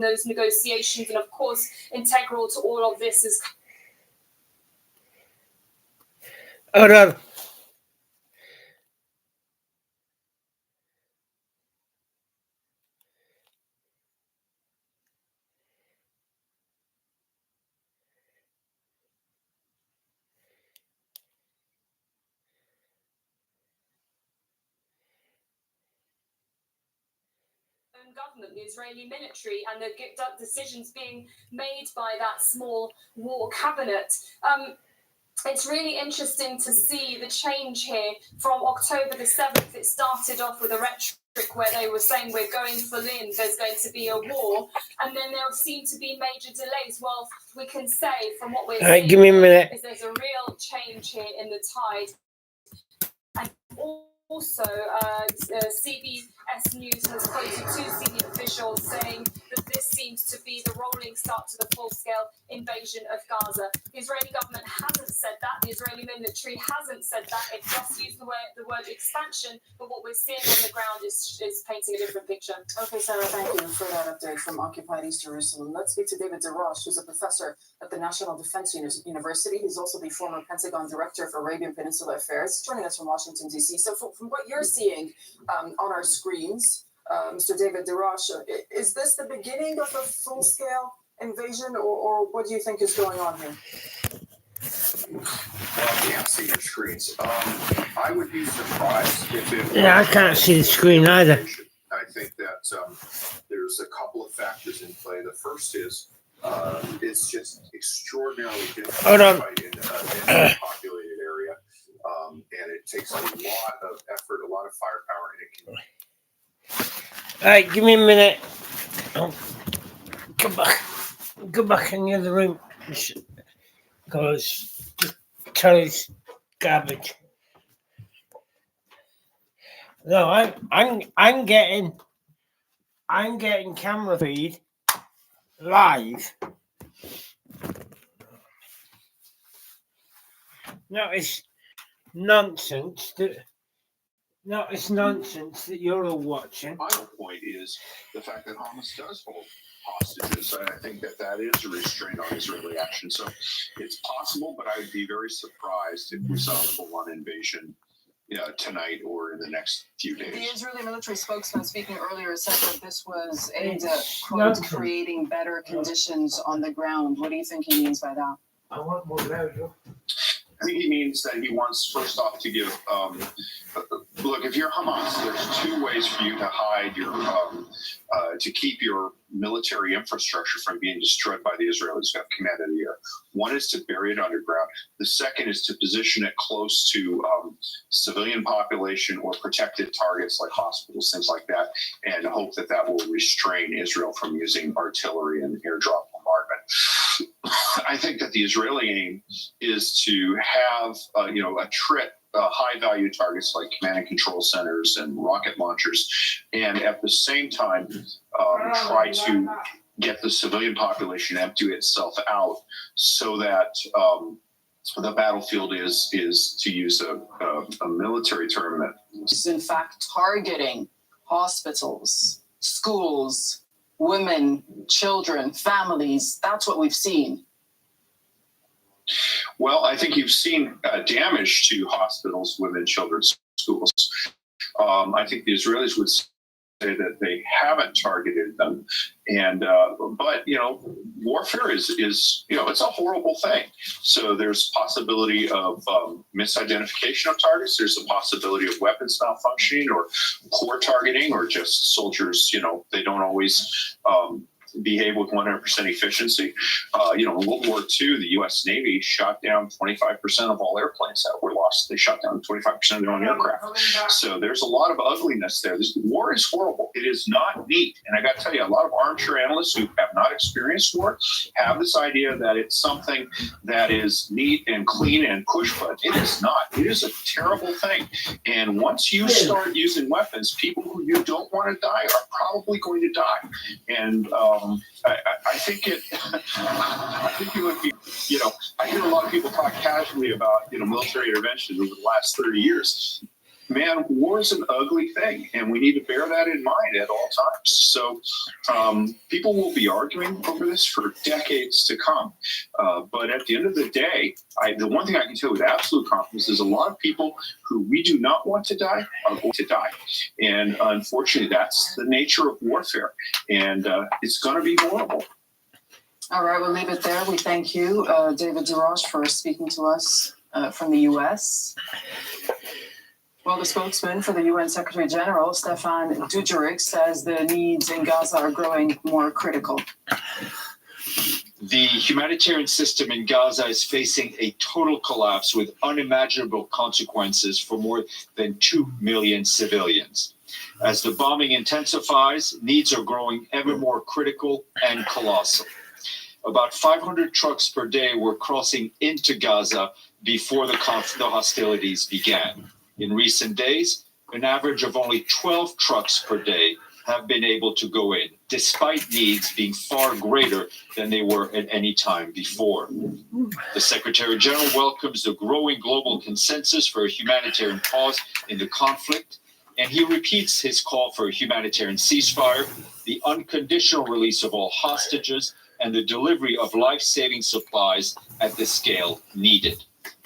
those negotiations. And of course, integral to all of this is... Hold on. Government, the Israeli military, and the decisions being made by that small war cabinet. It's really interesting to see the change here from October the 7th. It started off with a rhetoric where they were saying we're going full in, there's going to be a war, and then there seem to be major delays. Well, we can say from what we're seeing give me a minute. is there's a real change here in the tide. And also, CBS News has quoted two senior officials saying that this seems to be the rolling start to the full-scale invasion of Gaza. The Israeli government hasn't said that. The Israeli military hasn't said that. It just used the word expansion, but what we're seeing on the ground is painting a different picture. Okay, Sarah, thank you for that update from occupied East Jerusalem. Let's speak to David DeRoche, who's a professor at the National Defense University. He's also the former Pentagon Director for Arabian Peninsula Affairs, joining us from Washington, D.C. So from what you're seeing on our screens, Mr. David DeRoche, is this the beginning of a full-scale invasion, or what do you think is going on here? Well, I can't see your screens. I would be surprised if it... Yeah, I can't see the screen either. I think that there's a couple of factors in play. The first is it's just extraordinarily difficult to fight in a populated area. And it takes a lot of effort, a lot of firepower, and it can... All right, give me a minute. Oh, go back in the other room, because Charlie's garbage. No, I'm getting camera feed live. No, it's nonsense that you're all watching. My point is the fact that Hamas does hold hostages, and I think that is a restraint on Israeli action. So it's possible, but I would be very surprised if we saw a full-on invasion tonight or in the next few days. The Israeli military spokesman speaking earlier said that this was aimed at, quote, creating better conditions on the ground. What do you think he means by that? I want more loud. I think he means that he wants, first off, to give, look, if you're Hamas, there's two ways for you to hide your, to keep your military infrastructure from being destroyed by the Israelis who have command of the air. One is to bury it underground. The second is to position it close to civilian population or protected targets like hospitals, things like that, and hope that that will restrain Israel from using artillery and airdrop bombardment. I think that the Israeli aim is to have, a trip, high-value targets like command and control centers and rocket launchers, and at the same time try to get the civilian population empty itself out so that the battlefield is to use a military term that is in fact targeting hospitals, schools, women, children, families. That's what we've seen. Well, I think you've seen damage to hospitals, women, children, schools. I think the Israelis would say that they haven't targeted them, and but warfare is it's a horrible thing. So there's possibility of misidentification of targets. There's a possibility of weapons malfunctioning or poor targeting, or just soldiers. They don't always behave with 100% efficiency. In World War II, the U.S. Navy shot down 25% of all airplanes that were lost. They shot down 25% of their own aircraft. So there's a lot of ugliness there. This war is horrible. It is not neat. And I got to tell you, a lot of armchair analysts who have not experienced war have this idea that it's something that is neat and clean and push button. It is not. It is a terrible thing. And once you start using weapons, people who you don't want to die are probably going to die. And I think it would be, I hear a lot of people talk casually about, military intervention over the last 30 years. man, war is an ugly thing, and we need to bear that in mind at all times. So people will be arguing over this for decades to come. But at the end of the day, the one thing I can tell with absolute confidence is a lot of people who we do not want to die are going to die. And unfortunately, that's the nature of warfare. And it's going to be horrible. All right, we'll leave it there. We thank you, David DeRoche, for speaking to us from the U.S. Well, the spokesman for the UN Secretary General, Stefan Dujarric, says the needs in Gaza are growing more critical. The humanitarian system in Gaza is facing a total collapse with unimaginable consequences for more than 2 million civilians. As the bombing intensifies, needs are growing ever more critical and colossal. About 500 trucks per day were crossing into Gaza before the hostilities began. In recent days, an average of only 12 trucks per day have been able to go in, despite needs being far greater than they were at any time before. The Secretary General welcomes the growing global consensus for a humanitarian pause in the conflict, and he repeats his call for a humanitarian ceasefire, the unconditional release of all hostages, and the delivery of life-saving supplies at the scale needed.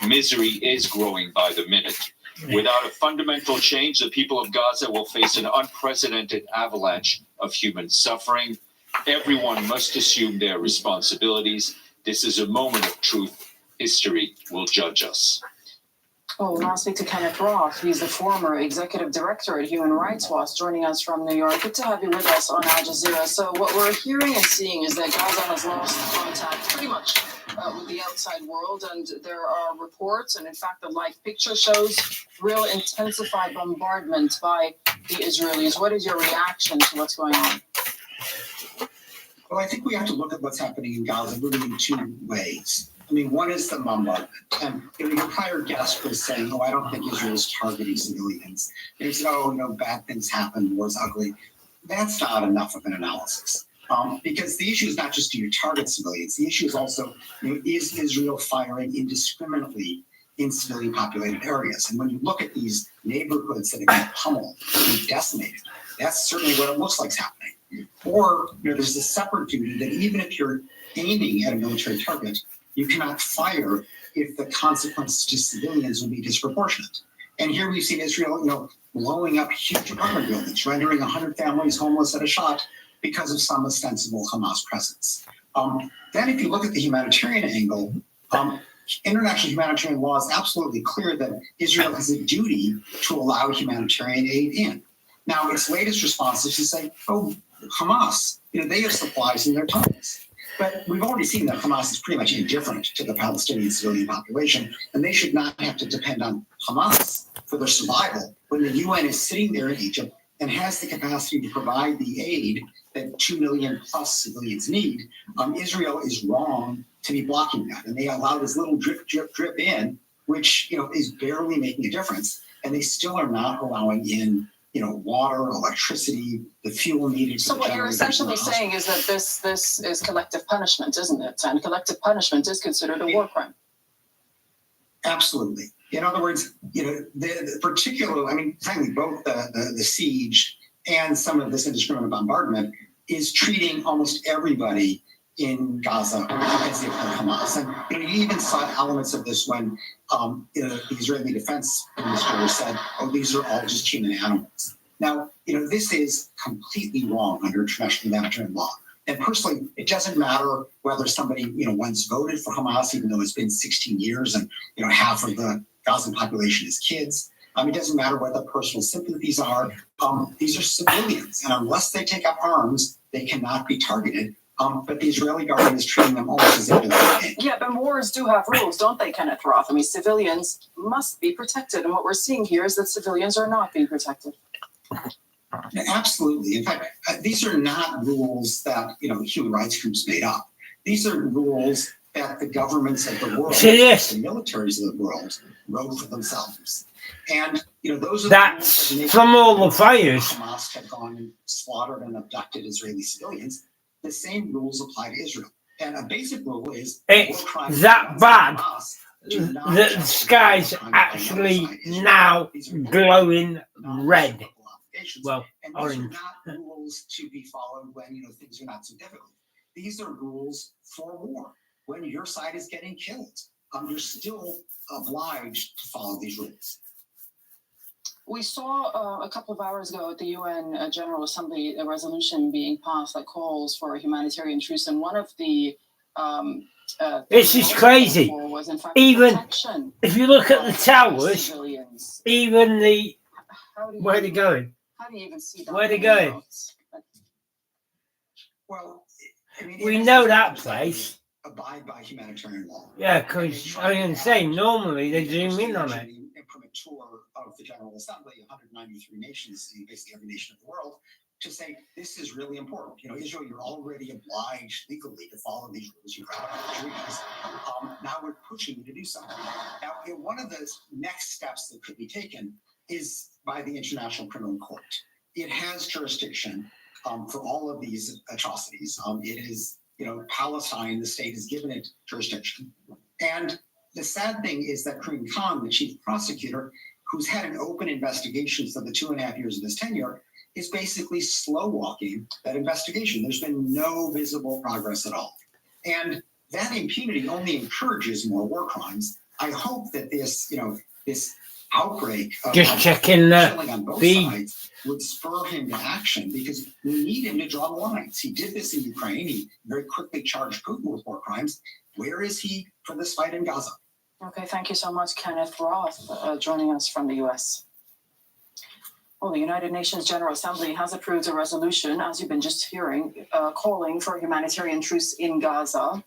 Misery is growing by the minute. Without a fundamental change, the people of Gaza will face an unprecedented avalanche of human suffering. Everyone must assume their responsibilities. This is a moment of truth. History will judge us. Oh, we'll now speak to Kenneth Roth. He's the former executive director at Human Rights Watch, joining us from New York. Good to have you with us on Al Jazeera. So what we're hearing and seeing is that Gaza has lost contact pretty much with the outside world, and there are reports, and in fact the live picture shows real intensified bombardment by the Israelis. What is your reaction to what's going on? Well, I think we have to look at what's happening in Gaza really in two ways. I mean, one is the bombardment. And your prior guest was saying, I don't think Israel is targeting civilians. They said, bad things happen, war's ugly. That's not enough of an analysis. Because the issue is not just do you target civilians. The issue is also, is Israel firing indiscriminately in civilian populated areas? And when you look at these neighborhoods that have been pummeled and decimated, that's certainly what it looks like is happening. Or there's a separate duty that even if you're aiming at a military target, you cannot fire if the consequences to civilians will be disproportionate. And here we've seen Israel, blowing up huge apartment buildings, rendering 100 families homeless at a shot because of some ostensible Hamas presence. Then if you look at the humanitarian angle, international humanitarian law is absolutely clear that Israel has a duty to allow humanitarian aid in. Now, its latest response is to say, Hamas, they have supplies in their tunnels. But we've already seen that Hamas is pretty much indifferent to the Palestinian civilian population, and they should not have to depend on Hamas for their survival when the UN is sitting there in Egypt and has the capacity to provide the aid that 2 million plus civilians need. Israel is wrong to be blocking that, and they allow this little drip, drip, drip in, which is barely making a difference, and they still are not allowing in water, electricity, the fuel needed. So what you're essentially saying is that this is collective punishment, isn't it? And collective punishment is considered a war crime. Absolutely. In other words, the particular, frankly, both the siege and some of this indiscriminate bombardment is treating almost everybody in Gaza as if they're Hamas. And you even saw elements of this when the Israeli Defense Minister said, these are all just human animals. Now, this is completely wrong under international humanitarian law. And personally, it doesn't matter whether somebody, once voted for Hamas, even though it's been 16 years and, half of the Gazan population is kids. It doesn't matter what their personal sympathies are. These are civilians. And unless they take up arms, they cannot be targeted. But the Israeli government is treating them almost as if they're Yeah, but wars do have rules, don't they, Kenneth Roth? civilians must be protected. And what we're seeing here is that civilians are not being protected. Absolutely. In fact, these are not rules that, human rights groups made up. These are rules that the governments of the world, the militaries of the world, wrote for themselves. And, those are the rules that from all the fires. Hamas had gone and slaughtered and abducted Israeli civilians. The same rules apply to Israel. And a basic rule is it's that bad do not the justify sky's war crime on the other actually side. Israel. now These are glowing red. non-reciprocal obligations. Well, And these orange. are not rules to be followed when things are not so difficult. These are rules for war. When your side is getting killed, you're still obliged to follow these rules. We saw a couple of hours ago at the UN General Assembly a resolution being passed that calls for a humanitarian truce, and one of the This is crazy. was in fact Even protection if you look at the of towers, civilians. even the How do you, where they're going. How do you even see that? Where they coming going? out? Well, I mean, We in know essence, that what they're saying place. is abide by humanitarian law. Yeah, because I can say normally they zoom in on it. The imprimatur of the General Assembly, 193 nations, basically every nation of the world, to say this is really important. Israel, you're already obliged legally to follow these rules. You've got treaties. Now we're pushing you to do something. Now, one of the next steps that could be taken is by the International Criminal Court. It has jurisdiction for all of these atrocities. It is, Palestine, the state has given it jurisdiction. And the sad thing is that Karim Khan, the chief prosecutor, who's had an open investigation for the 2.5 years of his tenure, is basically slow walking that investigation. There's been no visible progress at all. And that impunity only encourages more war crimes. I hope that this outbreak of Just checking killing on both the sides would spur him to action, because we need him to draw the lines. He did this in Ukraine. He very quickly charged Putin with war crimes. Where is he for this fight in Gaza? Okay, thank you so much, Kenneth Roth, joining us from the U.S. Well, the United Nations General Assembly has approved a resolution, as you've been just hearing, calling for a humanitarian truce in Gaza.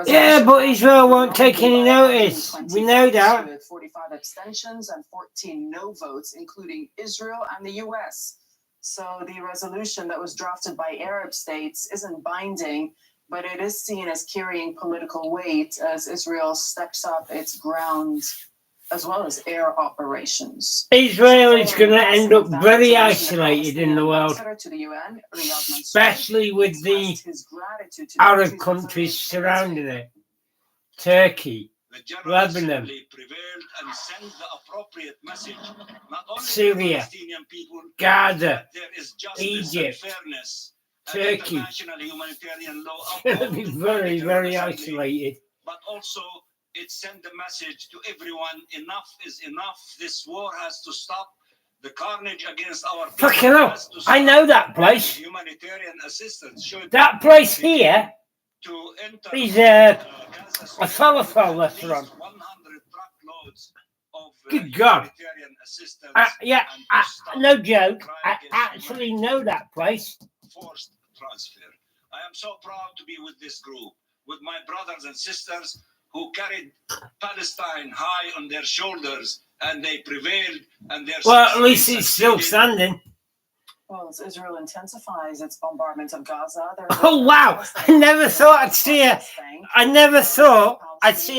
Yeah, but Israel won't take any notice. We know that. With 45 abstentions and 14 no votes, including Israel and the U.S. So the resolution that was drafted by Arab states isn't binding, but it is seen as carrying political weight as Israel steps up its ground as well as air operations. Israel is going to end up very isolated in the world, especially with the Arab countries surrounding it. Turkey, Lebanon, Syria, Gaza, Egypt, Turkey. It's going to be very, very isolated. But also, it sent the message to everyone: enough is enough. This war has to stop. The carnage against our people Fucking hell, has to stop. I know that place. Humanitarian assistance should That place here to enter is Gaza a falafel restaurant. 100 truckloads of Good God. humanitarian assistance. Yeah, and to stop no joke. crime I against actually humanity. know that place. Forced transfer. I am so proud to be with this group, with my brothers and sisters who carried Palestine high on their shoulders, and they prevailed, and their Well, at least it's still standing. Well, as Israel intensifies its bombardment of Gaza, Oh wow! I never thought I'd see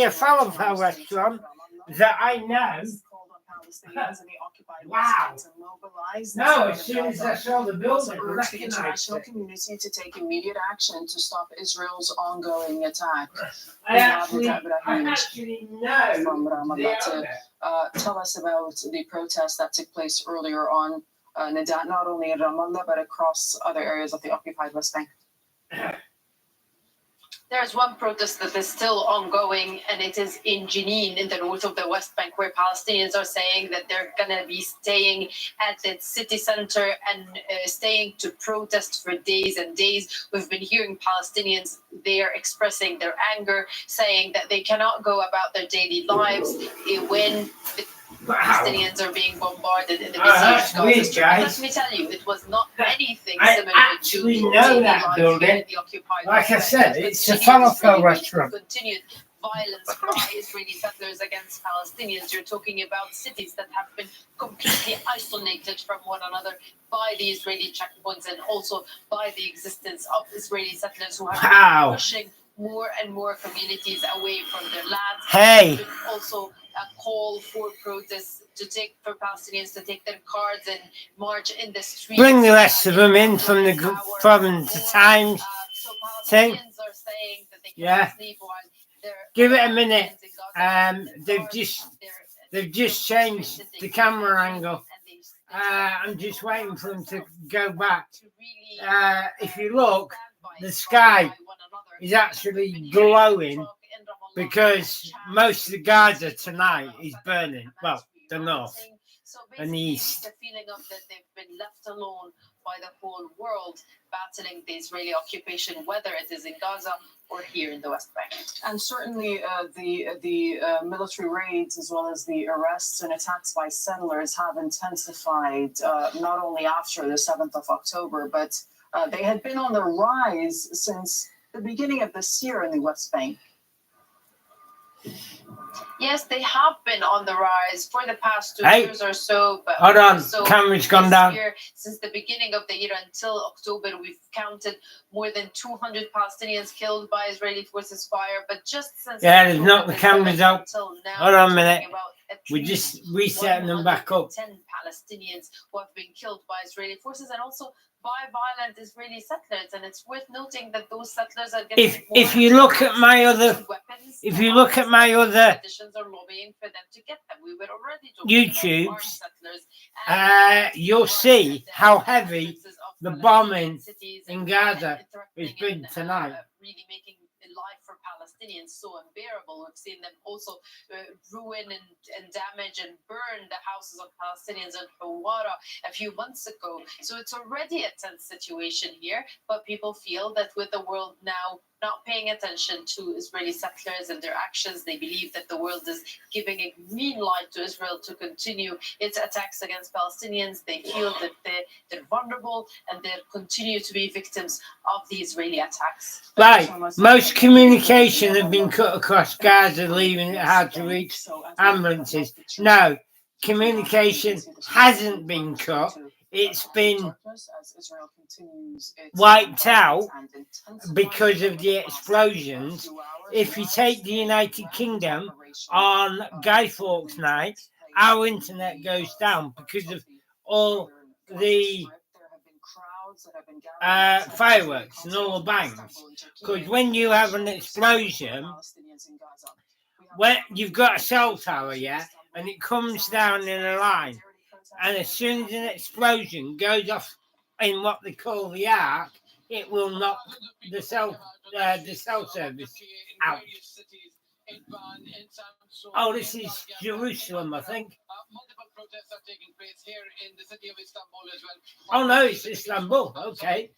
a falafel restaurant that I know. Wow! No, as soon as I saw the building, I urged the recognized international it. community to take immediate action to stop Israel's ongoing attack. I actually know From the Ramallah to owner. tell us about the protest that took place earlier on, not only in Ramallah but across other areas of the occupied West Bank. There's one protest that is still ongoing, and it is in Jenin, in the north of the West Bank, where Palestinians are saying that they're going to be staying at the city center and staying to protest for days and days. We've been hearing Palestinians there expressing their anger, saying that they cannot go about their daily lives when the Palestinians are being bombarded in the besieged Gaza Strip. Let me tell you, it was not anything similar to actually know daily that life building. here in the occupied Like I West said, Bank. it's a Continued falafel Israeli restaurant. Continued violence by Israeli settlers against Palestinians. You're talking about cities that have been completely isolated from one another by the Israeli checkpoints and also by the existence of Israeli settlers who have been pushing more and more communities away from their lands. Hey. There's also a call for protests for Palestinians to take their cards and march in the streets. Bring the rest of them in from the Times So thing. Palestinians are saying that they Yeah. can't sleep while Give it a minute. They've just changed the camera angle. I'm just waiting for them to go back. If you look, the sky is actually glowing because most of the Gaza tonight is burning. Well, the north and the east. The feeling of that they've been left alone by the whole world battling the Israeli occupation, whether it is in Gaza or here in the West Bank. And certainly the military raids as well as the arrests and attacks by settlers have intensified not only after the 7th of October, but they had been on the rise since the beginning of this year in the West Bank. Yes, they have been on the rise for the past 2 years or so. But hold on, so camera's gone down. Year, since the beginning of the year until October, we've counted more than 200 Palestinians killed by Israeli forces fire. But just since there's not the cameras out. Until now, hold on a minute. We're just resetting them back up. 10 Palestinians who have been killed by Israeli forces and also by violent Israeli settlers, and it's worth noting that those settlers are getting if you look at my other weapons, if you look at my other politicians are lobbying for them to get them. We were already YouTubes, you'll see how heavy the bombing in Gaza has been tonight. Really making life for Palestinians so unbearable. We've seen them also ruin and damage and burn the houses of Palestinians in Hawara a few months ago. So it's already a tense situation here, but people feel that with the world now not paying attention to Israeli settlers and their actions, they believe that the world is giving a green light to Israel to continue its attacks against Palestinians. They feel that they're vulnerable and they continue to be victims of the Israeli attacks. Right. Most communication have been cut across Gaza, leaving it hard to reach ambulances. No, communication hasn't been cut. It's been wiped out because of the explosions. If you take the United Kingdom on Guy Fawkes night, our internet goes down because of all the fireworks and all the bangs. Because when you have an explosion, when you've got a cell tower, and it comes down in a line, and as soon as an explosion goes off in what they call the arc, it will knock the cell service out. Oh, this is Jerusalem, I think. Multiple protests are taking place here in the city of Istanbul as well. Oh no, it's Istanbul. Okay,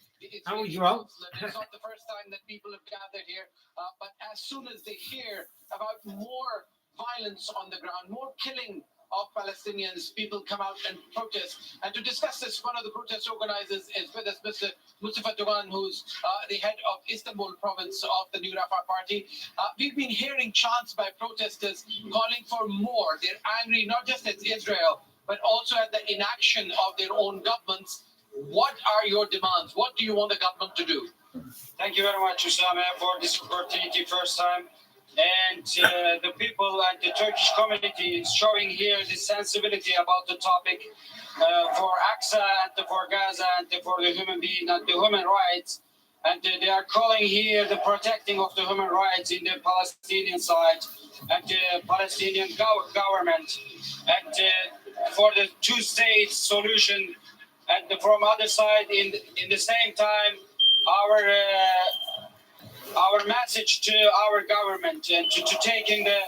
I was wrong. It's not the first time that people have gathered here, but as soon as they hear about more violence on the ground, more killing of Palestinians, people come out and protest. And to discuss this, one of the protest organizers is with us, Mr. Raymond Duggan, who's the head of Istanbul province of the New Rafah party. We've been hearing chants by protesters calling for more. They're angry not just at Israel, but also at the inaction of their own governments. What are your demands? What do you want the government to do? Thank you very much, Usama, for this opportunity first time. And the people and the Turkish community is showing here this sensibility about the topic for Aqsa and for Gaza and for the human being and the human rights. And they are calling here the protecting of the human rights in the Palestinian side and the Palestinian government and for the two-state solution. And from other side, in the same time, our message to our government and to taking the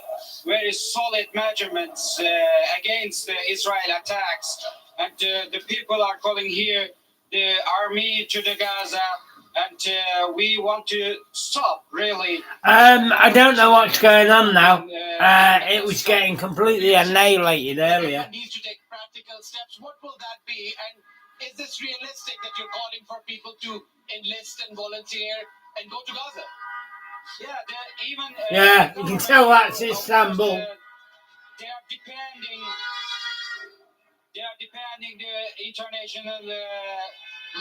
very solid measurements against the Israel attacks. And the people are calling here the army to the Gaza, and we want to stop, really. I don't know what's going on now. It was getting completely annihilated earlier. Needs to take practical steps. What will that be? And is this realistic that you're calling for people to enlist and volunteer and go to Gaza? Yeah, you can tell that's Istanbul. They are depending the international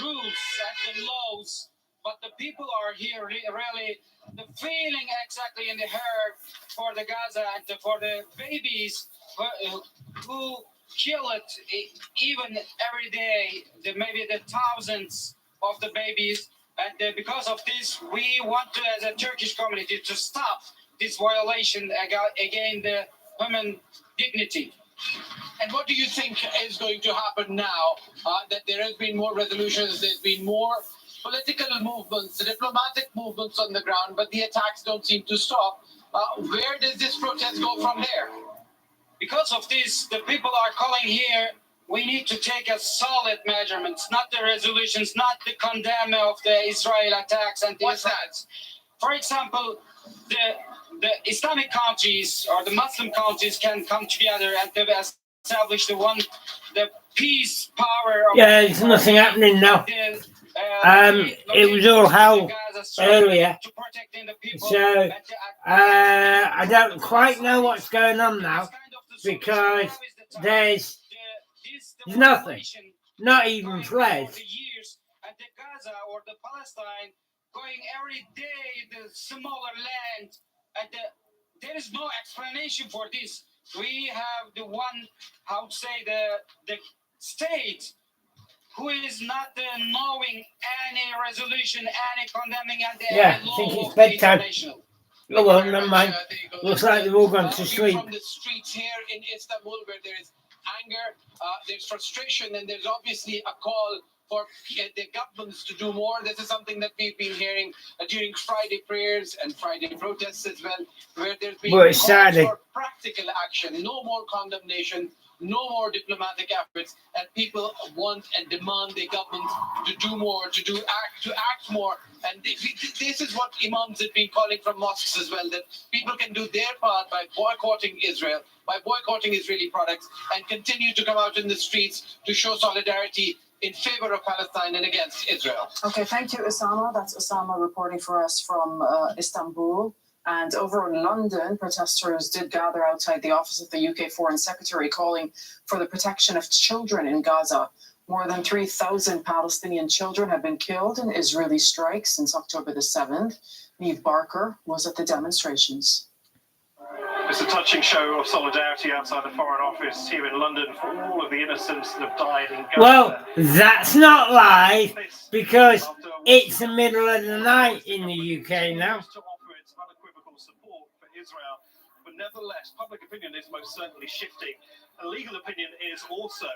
rules and the laws, but the people are here really the feeling exactly in the heart for the Gaza and for the babies who kill it even every day. Maybe the thousands of the babies. And because of this, we want to, as a Turkish community, to stop this violation against the human dignity. And what do you think is going to happen now that there has been more resolutions, there's been more political movements, diplomatic movements on the ground, but the attacks don't seem to stop? Where does this protest go from there? Because of this, the people are calling here, we need to take a solid measurements, not the resolutions, not the condemn of the Israel attacks and the What's that? For example, the Islamic countries or the Muslim countries can come together and establish the peace power of Yeah, there's nothing happening now. It was all hell earlier. So I don't quite know what's going on now because there's nothing, not even flesh. At the Gaza or the Palestine, going every day the smaller land, and there is no explanation for this. We have the one, how to say, the state who is not knowing any resolution, any condemning, and Yeah, any I think law it's of bedtime. the international. Oh well, never mind. Looks like they've all gone to Looking sleep. from the streets here in Istanbul, where there is anger, there's frustration, and there's obviously a call for the governments to do more. This is something that we've been hearing during Friday prayers and Friday protests as well, where there's been Well, it's calls Saturday. for practical action, no more condemnation, no more diplomatic efforts, and people want and demand the government to do more, to act more. And this is what imams have been calling from mosques as well, that people can do their part by boycotting Israel, by boycotting Israeli products, and continue to come out in the streets to show solidarity in favor of Palestine and against Israel. Okay, thank you, Osama. That's Osama reporting for us from Istanbul. And over in London, protesters did gather outside the office of the UK Foreign Secretary calling for the protection of children in Gaza. More than 3,000 Palestinian children have been killed in Israeli strikes since October the 7th. Niamh Barker was at the demonstrations. It's a touching show of solidarity outside the Foreign Office here in London for all of the innocents that have died in Gaza. Well, that's not live because it's the middle of the night in the UK now. To offer its unequivocal support for Israel, but nevertheless, public opinion is most certainly shifting, and legal opinion is also.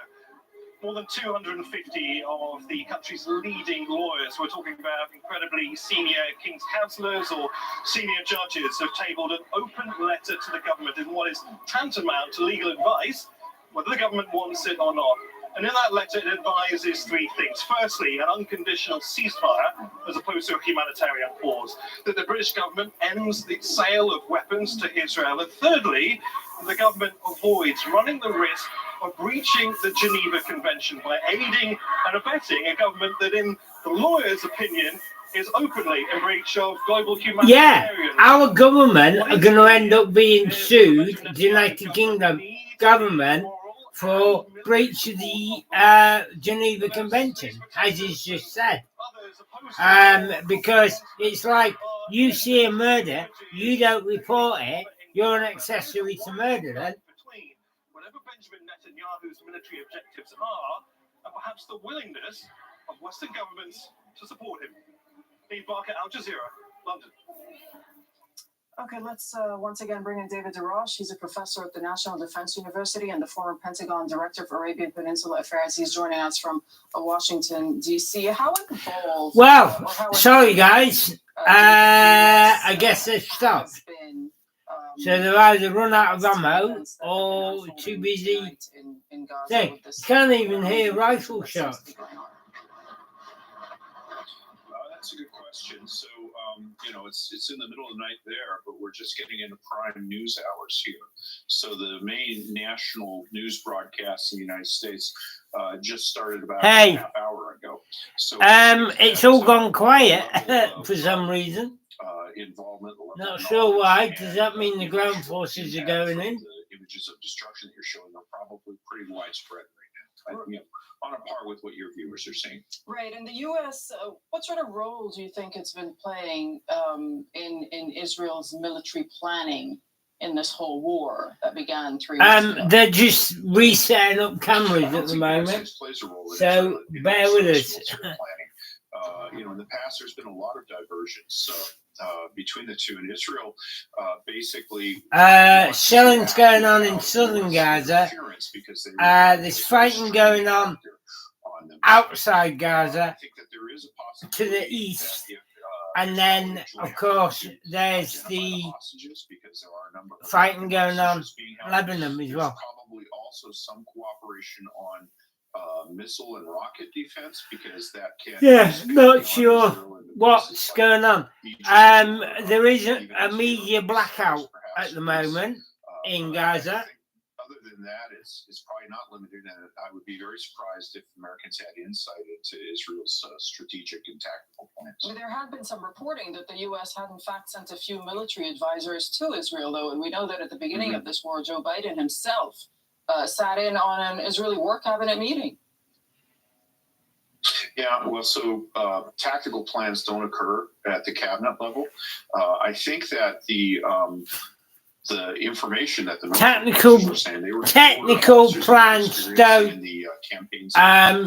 More than 250 of the country's leading lawyers, we're talking about incredibly senior King's councillors or senior judges, have tabled an open letter to the government in what is tantamount to legal advice, whether the government wants it or not. And in that letter, it advises three things. Firstly, an unconditional ceasefire as opposed to a humanitarian pause. That the British government ends the sale of weapons to Israel. And thirdly, the government avoids running the risk of breaching the Geneva Convention by aiding and abetting a government that, in the lawyer's opinion, is openly in breach of global humanitarian. Yeah, our government are going to end up being sued, the United Kingdom government, for breach of the Geneva Convention, as he's just said. Because it's like, you see a murder, you don't report it, you're an accessory to murder then. Whatever Benjamin Netanyahu's military objectives are, and perhaps the willingness of Western governments to support him. Niamh Barker, Al Jazeera, London. Okay, let's once again bring in David DeRoche. He's a professor at the National Defense University and the former Pentagon Director for Arabian Peninsula Affairs. He's joining us from Washington, D.C. How involved? Well, sorry guys, I guess they've stopped. So they've either run out of ammo or too busy. You can't even hear rifle shots. That's a good question. So, it's in the middle of the night there, but we're just getting into prime news hours here. So the main national news broadcast in the United States just started about a half hour ago. So it's all gone quiet for some reason. Involvement. Not sure why. Does that mean the ground forces are going in? The images of destruction that you're showing are probably pretty widespread right now. On a par with what your viewers are seeing. Right. In the U.S., what sort of role do you think it's been playing in Israel's military planning in this whole war that began 3 weeks ago? They're just resetting up cameras at the moment. So bear with us. In the past, there's been a lot of diversions between the two. And Israel basically shelling's going on in southern Gaza. There's fighting going on outside Gaza to the east. And then, of course, there's the fighting going on in Lebanon as well. Probably also some cooperation on missile and rocket defense, because that can. Yeah, not sure what's going on. There is a media blackout at the moment in Gaza. Other than that, it's probably not limited, and I would be very surprised if Americans had insight into Israel's strategic and tactical plans. Well, there had been some reporting that the U.S. had in fact sent a few military advisors to Israel, though, and we know that at the beginning of this war, Joe Biden himself sat in on an Israeli war cabinet meeting. Yeah, well, so tactical plans don't occur at the cabinet level. I think that the information that the technical plans don't in the campaigns in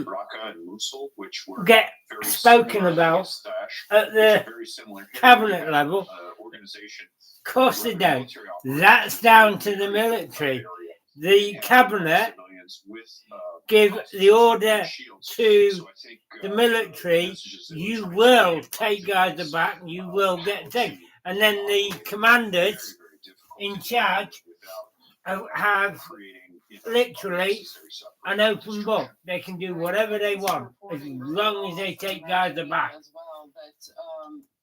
Raqqa and Mosul, which were get spoken about at the cabinet level. Of course they don't. That's down to the military. The cabinet give the order to the military, you will take Gaza back, you will get taken. And then the commanders in charge have literally an open book. They can do whatever they want as long as they take Gaza back. As well,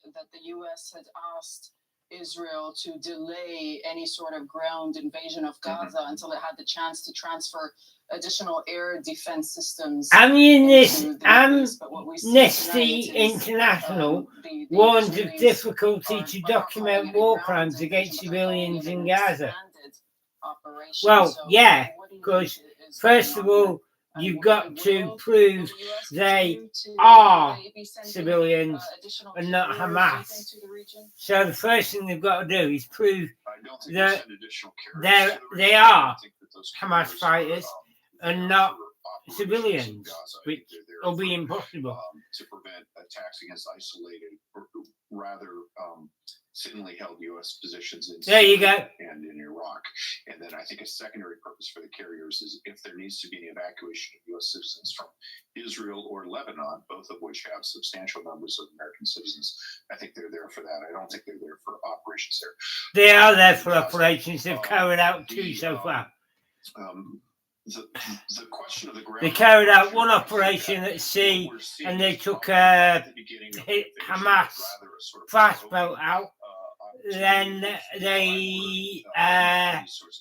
that the U.S. had asked Israel to delay any sort of ground invasion of Gaza until it had the chance to transfer additional air defense systems. Amnesty International warns of difficulty to document war crimes against civilians in Gaza. Well, yeah, because first of all, you've got to prove they are civilians and not Hamas. So the first thing they've got to do is prove that they are Hamas fighters and not civilians, which will be impossible. To prevent attacks against isolated, or rather thinly held U.S. positions in Syria and in Iraq. And then I think a secondary purpose for the carriers is if there needs to be an evacuation of U.S. citizens from Israel or Lebanon, both of which have substantial numbers of American citizens. I think they're there for that. I don't think they're there for operations there. They are there for operations. They've carried out two so far. The question of the ground, they carried out one operation at sea, and they took Hamas fast boat out. Then they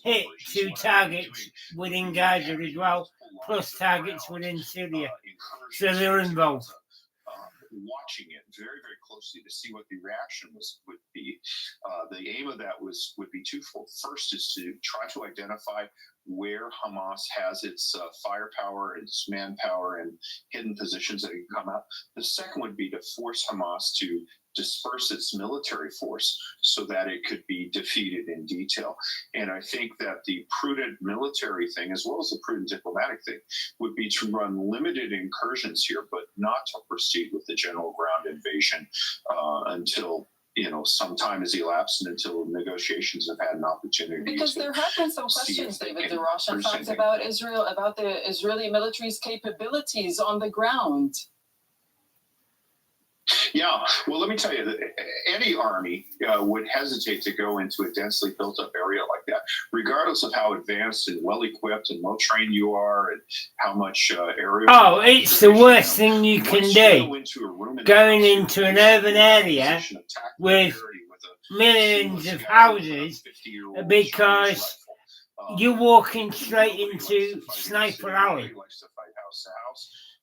hit two targets within Gaza as well, plus targets within Syria. So they're involved. Watching it very, very closely to see what the reaction would be. The aim of that would be twofold. First is to try to identify where Hamas has its firepower, its manpower, and hidden positions that can come out. The second would be to force Hamas to disperse its military force so that it could be defeated in detail. And I think that the prudent military thing, as well as the prudent diplomatic thing, would be to run limited incursions here, but not to proceed with the general ground invasion until some time has elapsed and until negotiations have had an opportunity. Because there have been some questions, David DeRoche, in fact, about Israel, about the Israeli military's capabilities on the ground. Yeah, well, let me tell you that any army would hesitate to go into a densely built-up area like that, regardless of how advanced and well-equipped and well-trained you are, and how much area. Oh, it's the worst thing you can do. Going into an urban area with millions of houses, because you're walking straight into Sniper Alley.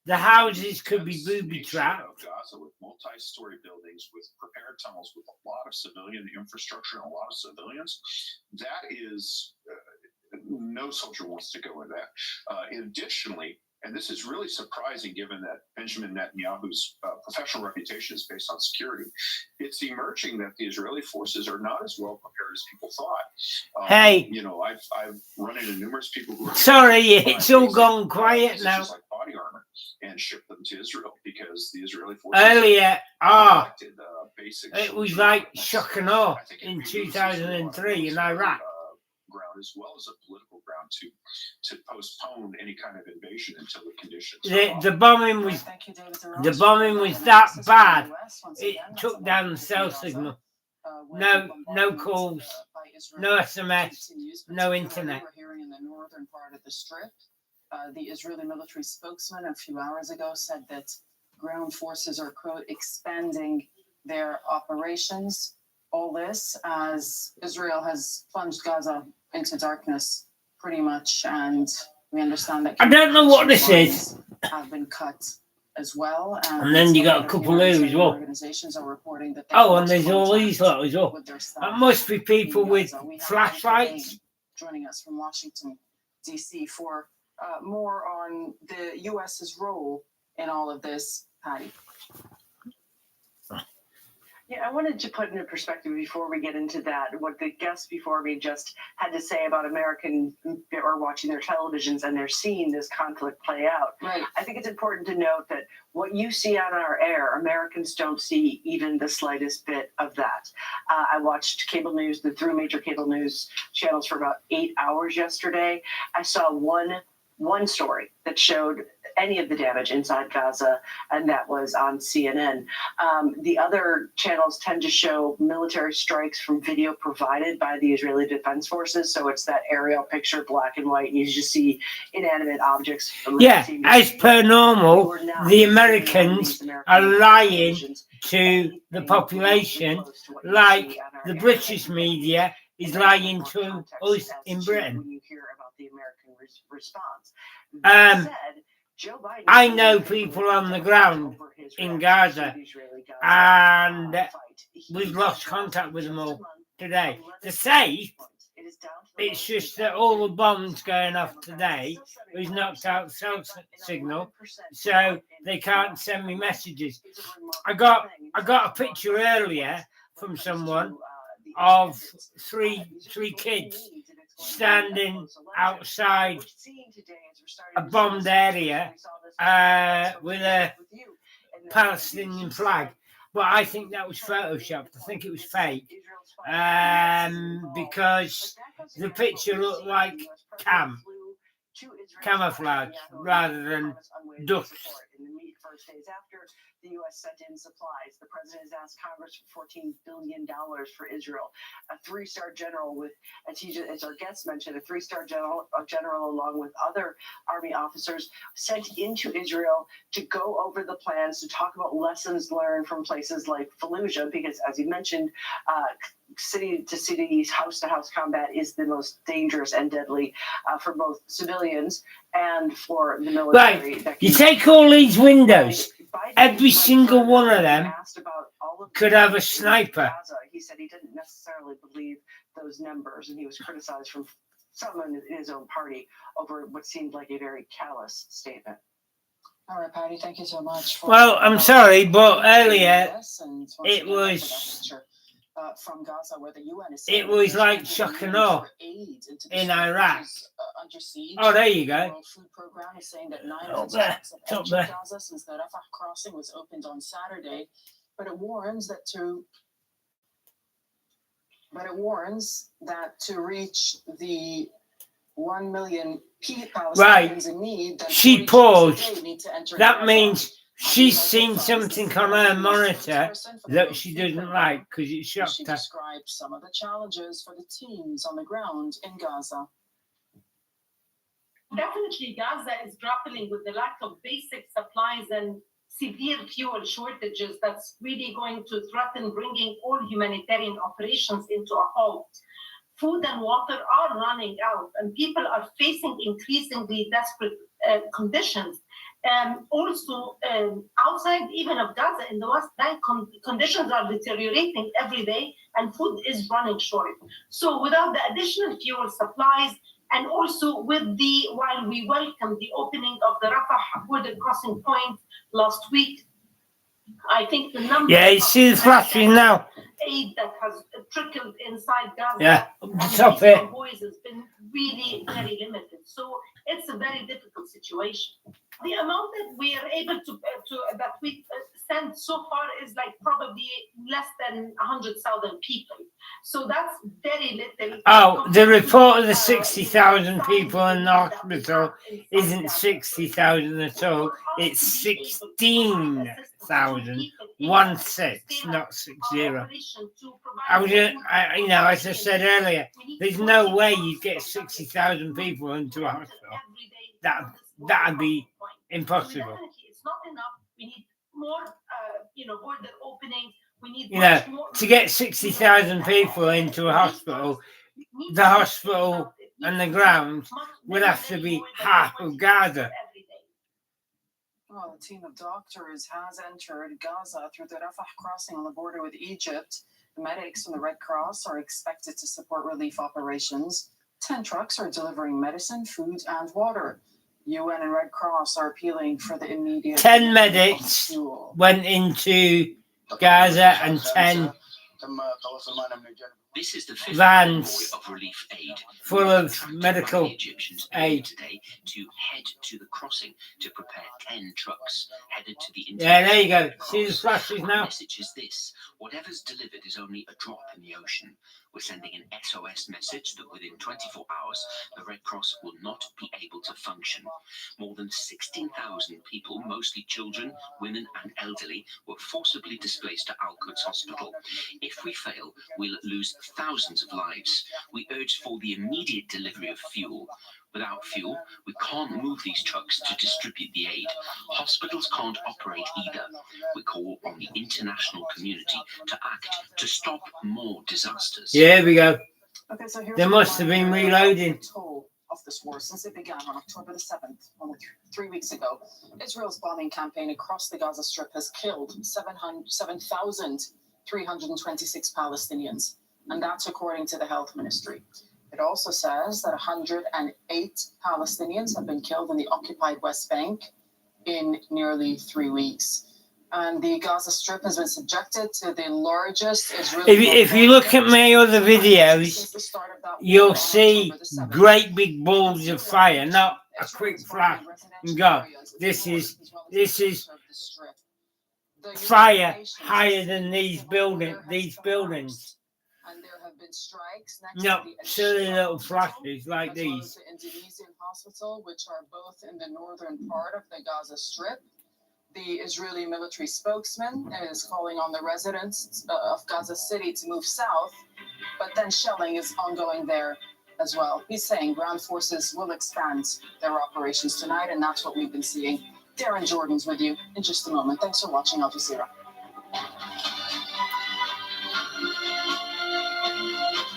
The houses could be booby-trapped. Gaza with multi-story buildings, with prepared tunnels, with a lot of civilian infrastructure and a lot of civilians. That is, no soldier wants to go in that. Additionally, and this is really surprising given that Benjamin Netanyahu's professional reputation is based on security, it's emerging that the Israeli forces are not as well prepared as people thought. Hey. I've run into numerous people who are... Sorry, it's all gone quiet now. Like body armor. and ship them to Israel because the Israeli forces Earlier, neglected, basic it was soldier like requirements. shock and awe I think it in really loses 2003 in Iraq. ground as well as a political ground to postpone any kind of invasion until the conditions. The bombing was that bad. It took down the cell signal. No calls, no SMS, no internet. We're hearing in the northern part of the Strip. The Israeli military spokesman a few hours ago said that ground forces are, quote, expanding their operations. All this as Israel has plunged Gaza into darkness pretty much, and we understand that I don't know what this is. have been cut as well. And then you got a couple of as well. Organizations are reporting that Oh, and there's all these lot as well. with their staff That must be people in with Gaza. We have flashlights. joining us from Washington, D.C. for more on the U.S.'s role in all of this. Patty. Yeah, I wanted to put into perspective before we get into that what the guests before me just had to say about Americans who are watching their televisions and they're seeing this conflict play out. Right. I think it's important to note that what you see on our air, Americans don't see even the slightest bit of that. I watched cable news through major cable news channels for about 8 hours yesterday. I saw one story that showed any of the damage inside Gaza, and that was on CNN. The other channels tend to show military strikes from video provided by the Israeli Defense Forces, so it's that aerial picture, black and white, and you just see inanimate objects. Yeah, as per normal, the Americans are lying to the population like the British media is lying to us in Britain. When you hear about the American response. I know people on the ground in Gaza, and we've lost contact with them all today. They're safe. It's just that all the bombs going off today has knocked out the cell signal, so they can't send me messages. I got a picture earlier from someone of three kids standing outside a bombed area with a Palestinian flag. But I think that was photoshopped. I think it was fake because the picture looked like camouflage rather than dust. First days after the U.S. sent in supplies, the president has asked Congress for $14 billion for Israel. A three-star general as our guest mentioned, a three-star general along with other army officers sent into Israel to go over the plans, to talk about lessons learned from places like Fallujah, because as you mentioned, city to city, house to house combat is the most dangerous and deadly for both civilians and for the military. Right. You take all these windows, every single one of them could have a sniper. He said he didn't necessarily believe those numbers, and he was criticized from someone in his own party over what seemed like a very callous statement. All right, Patty, thank you so much. Well, I'm sorry, but earlier it was from Gaza, where the UN is it was like shock and awe in Iraq. Oh, there you go. The World Food Program is saying that 9 attacks have entered Gaza since the Rafah crossing was opened on Saturday, but it warns that to reach the 1 million Palestinians in need, she paused. That means she's seen something on her monitor that she doesn't like because it shocked her. She described some of the challenges for the teams on the ground in Gaza. Definitely, Gaza is grappling with the lack of basic supplies and severe fuel shortages that's really going to threaten bringing all humanitarian operations into a halt. Food and water are running out, and people are facing increasingly desperate conditions. Also, outside even of Gaza, in the West Bank, conditions are deteriorating every day, and food is running short. So without the additional fuel supplies, and also while we welcome the opening of the Rafah border crossing point last week, I think the number you see the flashing now. Aid that has trickled inside Gaza top and boys has been really very limited. So it's a very difficult situation. The amount that we are able to that we send so far is like probably less than 100,000 people. So that's very little. Oh, the report of the 60,000 people in the hospital isn't 60,000 at all. It's 16,000. 16, not 60. As I said earlier, there's no way you get 60,000 people into a hospital. That'd be impossible. It's not enough. We need more, border openings. We need to get 60,000 people into a hospital, the hospital and the ground would have to be half of Gaza. Well, a team of doctors has entered Gaza through the Rafah crossing on the border with Egypt. The medics from the Red Cross are expected to support relief operations. 10 trucks are delivering medicine, food, and water. UN and Red Cross are appealing for the immediate... 10 medics went into Gaza and 10 This is the fifth vans of relief aid full of medical Egyptians aid today to head to the crossing to prepare 10 trucks headed to the there you go. See the flashes now? The message is this: whatever's delivered is only a drop in the ocean. We're sending an SOS message that within 24 hours the Red Cross will not be able to function. More than 16,000 people, mostly children, women and elderly, were forcibly displaced to Al-Quds Hospital. If we fail, we'll lose thousands of lives. We urge for the immediate delivery of fuel. Without fuel, we can't move these trucks to distribute the aid. Hospitals can't operate either. We call on the international community to act to stop more disasters. Yeah, here we go. Okay, so here's They must have been reloading. Of this war since it began on October the 7th, only 3 weeks ago. Israel's bombing campaign across the Gaza Strip has killed 7,326 Palestinians, and that's according to the health ministry. It also says that 108 Palestinians have been killed in the occupied West Bank in nearly 3 weeks. And the Gaza Strip has been subjected to the largest Israeli... If you look at my other videos, you'll see great big balls of fire, not a quick flash and go. This is fire higher than these buildings. And there have been strikes next No, to the silly little flashes like these. as well as the Indonesian hospital, which are both in the northern part of the Gaza Strip. The Israeli military spokesman is calling on the residents of Gaza City to move south, but then shelling is ongoing there as well. He's saying ground forces will expand their operations tonight, and that's what we've been seeing. Darren Jordan's with you in just a moment. Thanks for watching Al Jazeera.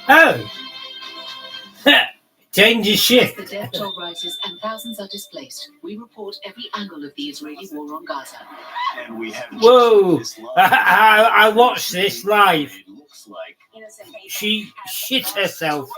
Oh! Change your shift. As the death toll rises and thousands are displaced, we report every angle of the Israeli war on Gaza. And we have Whoa! I watched this live. It looks like She shit herself.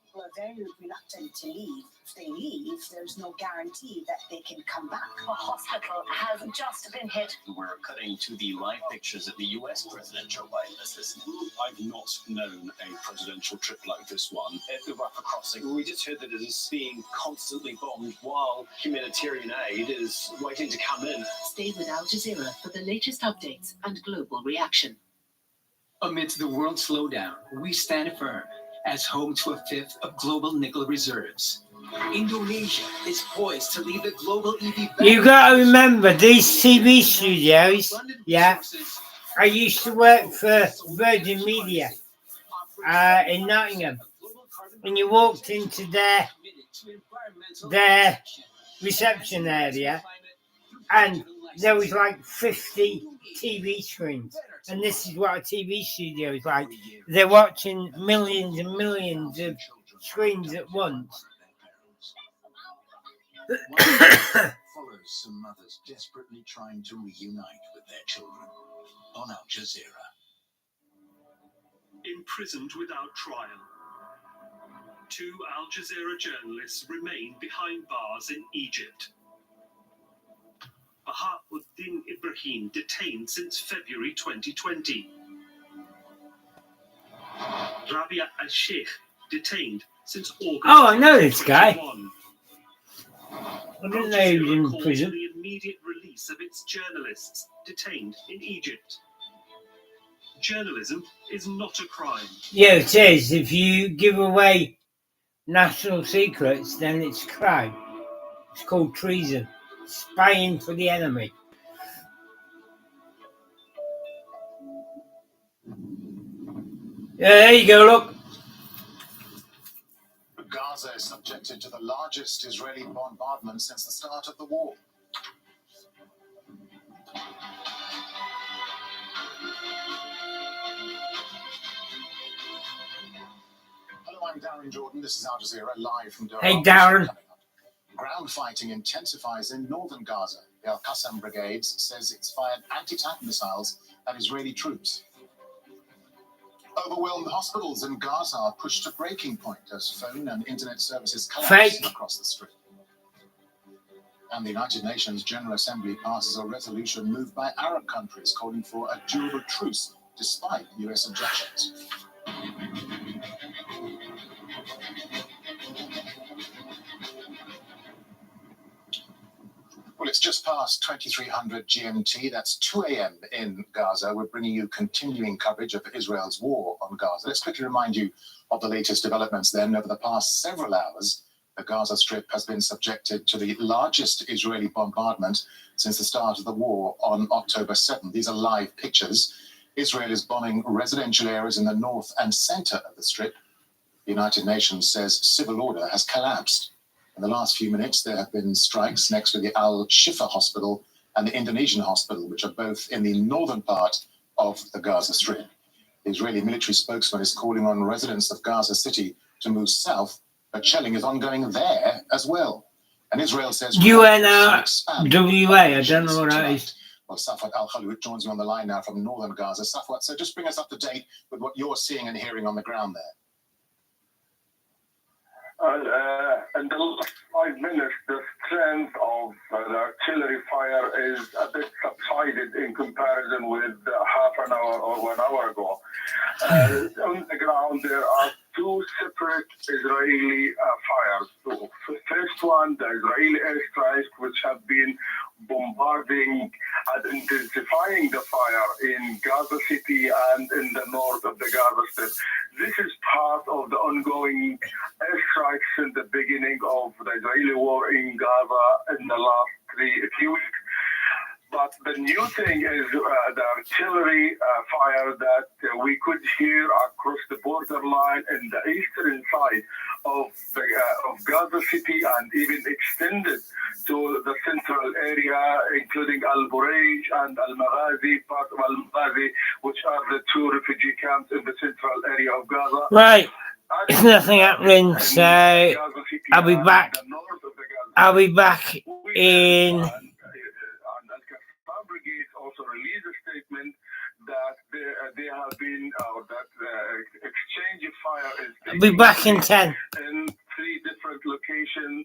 People are very reluctant to leave. If they leave, there's no guarantee that they can come back. A hospital has just been hit. we're cutting to the live pictures of the US President Joe Biden as this. I've not known a presidential trip like this one. At the Rafah crossing, we just heard that it is being constantly bombed while humanitarian aid is waiting to come in. Stay with Al Jazeera for the latest updates and global reaction. Amidst the world slowdown, we stand firm as home to a fifth of global nickel reserves. Indonesia is poised to lead the global EV. You got to remember these TV studios. Yeah, I used to work for Virgin Media in Nottingham, and you walked into their reception area, and there was like 50 TV screens. And this is what a TV studio is like. They're watching millions and millions of screens at once. Follows some mothers desperately trying to reunite with their children on Al Jazeera. Imprisoned without trial. 2 Al Jazeera journalists remain behind bars in Egypt. Bahauddin Ibrahim detained since February 2020. Rabia al-Sheikh detained since August. Oh, I know this guy. 2021. I didn't know he was in Jazeera called prison. for the immediate release of its journalists detained in Egypt. Journalism is not a crime. Yeah, it is. If you give away national secrets, then it's a crime. It's called treason. Spying for the enemy. Yeah, there you go, look. Gaza is subjected to the largest Israeli bombardment since the start of the war. Hello, I'm Darren Jordan. This is Al Jazeera live from Doha. Hey, Darren. Ground fighting intensifies in northern Gaza. The Al-Qassam Brigades says it's fired anti-tank missiles at Israeli troops. Overwhelmed hospitals in Gaza are pushed to breaking point as phone and internet services collapse across the Strip. And the United Nations General Assembly passes a resolution moved by Arab countries calling for a durable truce despite US objections. Well, it's just past 2300 GMT. That's 2 a.m. in Gaza. We're bringing you continuing coverage of Israel's war on Gaza. Let's quickly remind you of the latest developments then. Over the past several hours, the Gaza Strip has been subjected to the largest Israeli bombardment since the start of the war on October 7th. These are live pictures. Israel is bombing residential areas in the north and center of the Strip. The United Nations says civil order has collapsed. In the last few minutes, there have been strikes next to the Al-Shifa hospital and the Indonesian hospital, which are both in the northern part of the Gaza Strip. The Israeli military spokesman is calling on residents of Gaza City to move south, but shelling is ongoing there as well. And Israel says... UNRWA, I don't know what that is. Well, Safwat Al-Khalud joins me on the line now from northern Gaza. Safwat, so just bring us up to date with what you're seeing and hearing on the ground there. In the last 5 minutes, the strength of the artillery fire is a bit subsided in comparison with half an hour or 1 hour ago. On the ground, there are two separate Israeli fires. So, first one, the Israeli airstrikes, which have been bombarding and intensifying the fire in Gaza City and in the north of the Gaza Strip. This is part of the ongoing airstrikes in the beginning of the Israeli war in Gaza in the last few weeks. But the new thing is the artillery fire that we could hear across the borderline in the eastern side of Gaza City and even extended to the central area, including Al-Bureij and Al-Maghazi, part of Al-Maghazi, which are the two refugee camps in the central area of Gaza. Right, there's nothing happening, so I'll be back. I'll be back in... Brigade also released a statement that they have been, that exchange of fire is I'll be back in 10. in 3 different locations